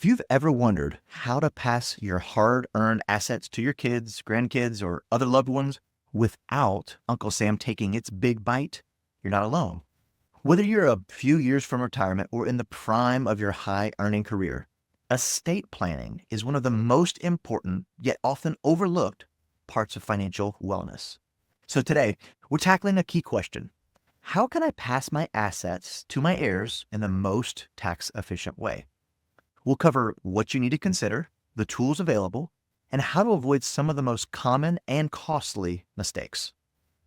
If you've ever wondered how to pass your hard-earned assets to your kids, grandkids, or other loved ones without Uncle Sam taking its big bite, you're not alone. Whether you're a few years from retirement or in the prime of your high-earning career, estate planning is one of the most important yet often overlooked parts of financial wellness. So today, we're tackling a key question. How can I pass my assets to my heirs in the most tax-efficient way? We'll cover what you need to consider, the tools available, and how to avoid some of the most common and costly mistakes.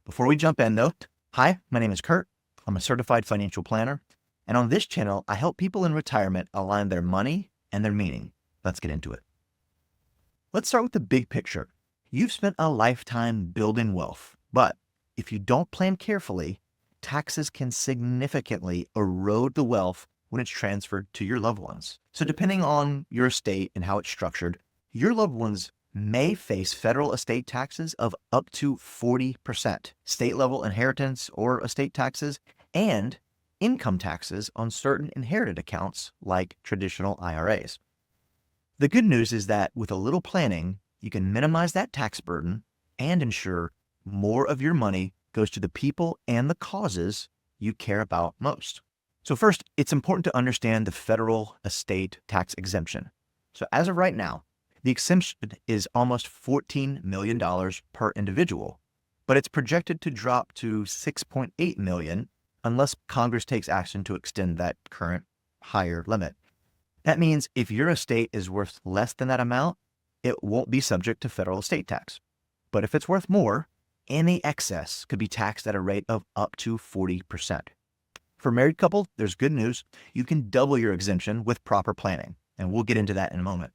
Before we jump in though, hi, my name is Kurt. I'm a certified financial planner, and on this channel, I help people in retirement align their money and their meaning. Let's get into it. Let's start with the big picture. You've spent a lifetime building wealth, but if you don't plan carefully, taxes can significantly erode the wealth when it's transferred to your loved ones. So depending on your estate and how it's structured, your loved ones may face federal estate taxes of up to 40%, state level inheritance or estate taxes, and income taxes on certain inherited accounts like traditional IRAs. The good news is that with a little planning, you can minimize that tax burden and ensure more of your money goes to the people and the causes you care about most. So first, it's important to understand the federal estate tax exemption. So as of right now, the exemption is almost $14 million per individual, but it's projected to drop to $6.8 million unless Congress takes action to extend that current higher limit. That means if your estate is worth less than that amount, it won't be subject to federal estate tax. But if it's worth more, any excess could be taxed at a rate of up to 40%. For married couple, there's good news. You can double your exemption with proper planning, and we'll get into that in a moment.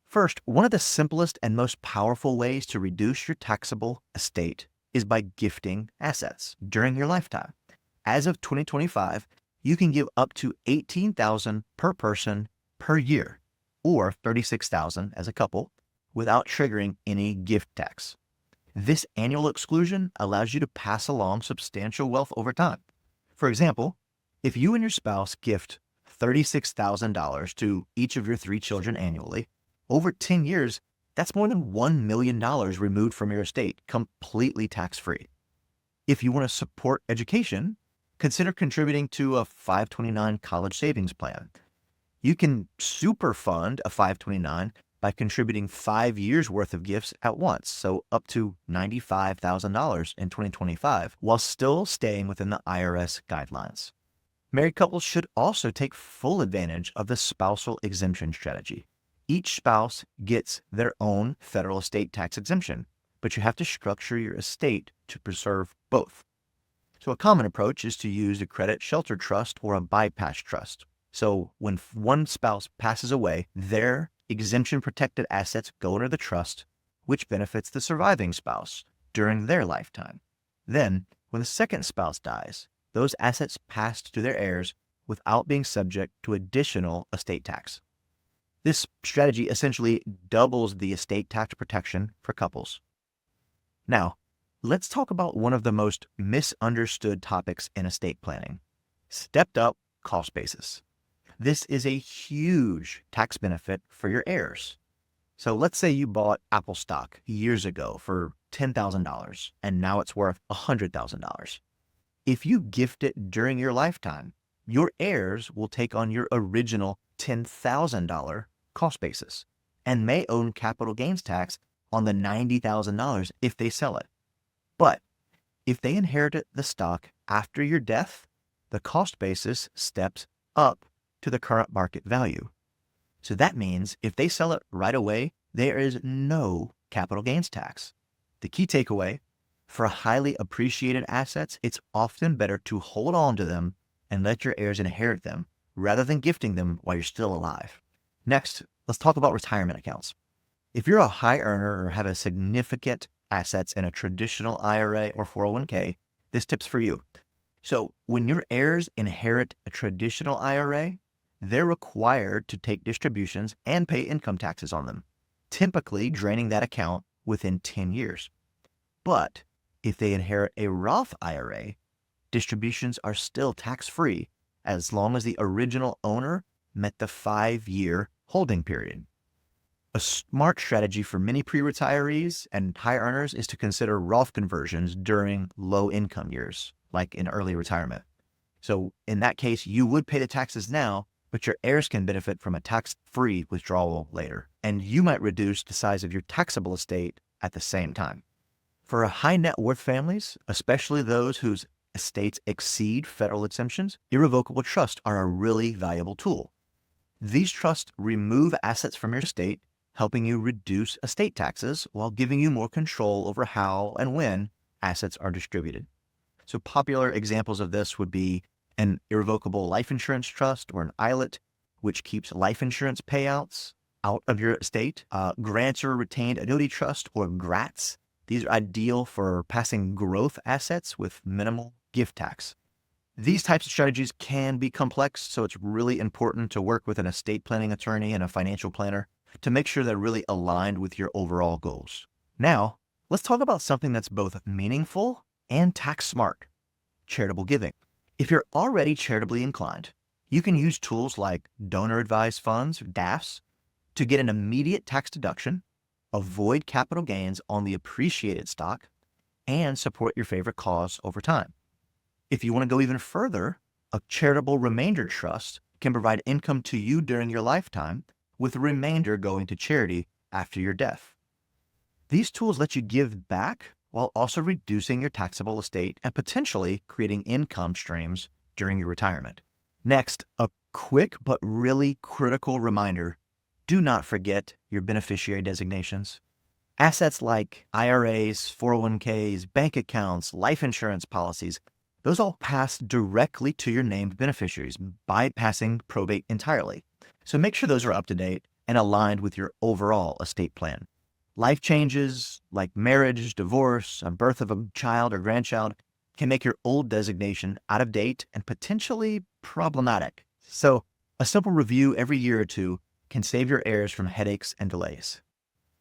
First, one of the simplest and most powerful ways to reduce your taxable estate is by gifting assets during your lifetime. As of 2025, you can give up to $18,000 per person per year, or $36,000 as a couple, without triggering any gift tax. This annual exclusion allows you to pass along substantial wealth over time. For example, if you and your spouse gift $36,000 to each of your 3 children annually, over 10 years, that's more than $1 million removed from your estate, completely tax-free. If you want to support education, consider contributing to a 529 college savings plan. You can super fund a 529 by contributing 5 years worth of gifts at once, so up to $95,000 in 2025, while still staying within the IRS guidelines. Married couples should also take full advantage of the spousal exemption strategy. Each spouse gets their own federal estate tax exemption, but you have to structure your estate to preserve both. So a common approach is to use a credit shelter trust or a bypass trust. So when one spouse passes away, their exemption protected assets go into the trust, which benefits the surviving spouse during their lifetime. Then, when the second spouse dies, those assets pass to their heirs without being subject to additional estate tax. This strategy essentially doubles the estate tax protection for couples. Now, let's talk about one of the most misunderstood topics in estate planning: stepped up cost basis. This is a huge tax benefit for your heirs. So let's say you bought Apple stock years ago for $10,000 and now it's worth $100,000. If you gift it during your lifetime, your heirs will take on your original $10,000 cost basis and may own capital gains tax on the $90,000 if they sell it. But if they inherited the stock after your death, the cost basis steps up to the current market value. So that means if they sell it right away, there is no capital gains tax. The key takeaway: for highly appreciated assets, it's often better to hold on to them and let your heirs inherit them rather than gifting them while you're still alive. Next, let's talk about retirement accounts. If you're a high earner or have a significant assets in a traditional IRA or 401k, this tip's for you. So when your heirs inherit a traditional IRA, they're required to take distributions and pay income taxes on them, typically draining that account within 10 years. But if they inherit a Roth IRA, distributions are still tax-free as long as the original owner met the 5-year holding period. A smart strategy for many pre-retirees and high earners is to consider Roth conversions during low income years, like in early retirement. So in that case, you would pay the taxes now, but your heirs can benefit from a tax-free withdrawal later. And you might reduce the size of your taxable estate at the same time. For high net worth families, especially those whose estates exceed federal exemptions, irrevocable trusts are a really valuable tool. These trusts remove assets from your estate, helping you reduce estate taxes while giving you more control over how and when assets are distributed. So popular examples of this would be an irrevocable life insurance trust or an ILET, which keeps life insurance payouts out of your estate, grantor retained annuity trust or GRATs. These are ideal for passing growth assets with minimal gift tax. These types of strategies can be complex, so it's really important to work with an estate planning attorney and a financial planner to make sure they're really aligned with your overall goals. Now, let's talk about something that's both meaningful and tax smart: charitable giving. If you're already charitably inclined, you can use tools like donor advised funds, or DAFs, to get an immediate tax deduction, avoid capital gains on the appreciated stock, and support your favorite cause over time. If you want to go even further, a charitable remainder trust can provide income to you during your lifetime, with the remainder going to charity after your death. These tools let you give back while also reducing your taxable estate and potentially creating income streams during your retirement. Next, a quick but really critical reminder: do not forget your beneficiary designations. Assets like IRAs, 401ks, bank accounts, life insurance policies, those all pass directly to your named beneficiaries, bypassing probate entirely. So make sure those are up to date and aligned with your overall estate plan. Life changes like marriage, divorce, a birth of a child or grandchild can make your old designation out of date and potentially problematic. So a simple review every year or two can save your heirs from headaches and delays.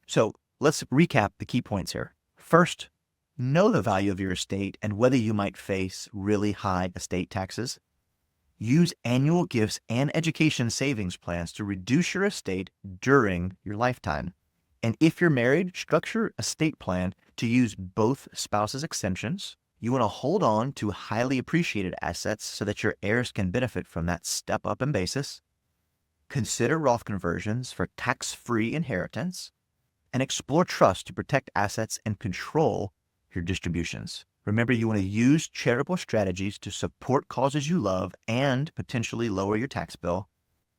So let's recap the key points here. First, know the value of your estate and whether you might face really high estate taxes. Use annual gifts and education savings plans to reduce your estate during your lifetime. And if you're married, structure a estate plan to use both spouses' exemptions. You want to hold on to highly appreciated assets so that your heirs can benefit from that step up in basis. Consider Roth conversions for tax-free inheritance, and explore trust to protect assets and control your distributions. Remember, you want to use charitable strategies to support causes you love and potentially lower your tax bill.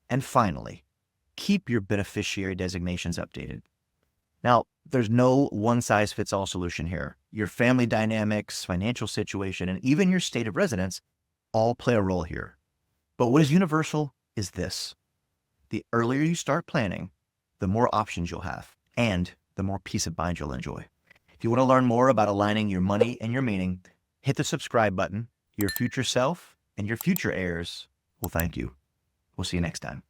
And finally, keep your beneficiary designations updated. Now, there's no one-size-fits-all solution here. Your family dynamics, financial situation, and even your state of residence all play a role here. But what is universal is this: the earlier you start planning, the more options you'll have, and the more peace of mind you'll enjoy. If you want to learn more about aligning your money and your meaning, hit the subscribe button. Your future self and your future heirs will thank you. We'll see you next time.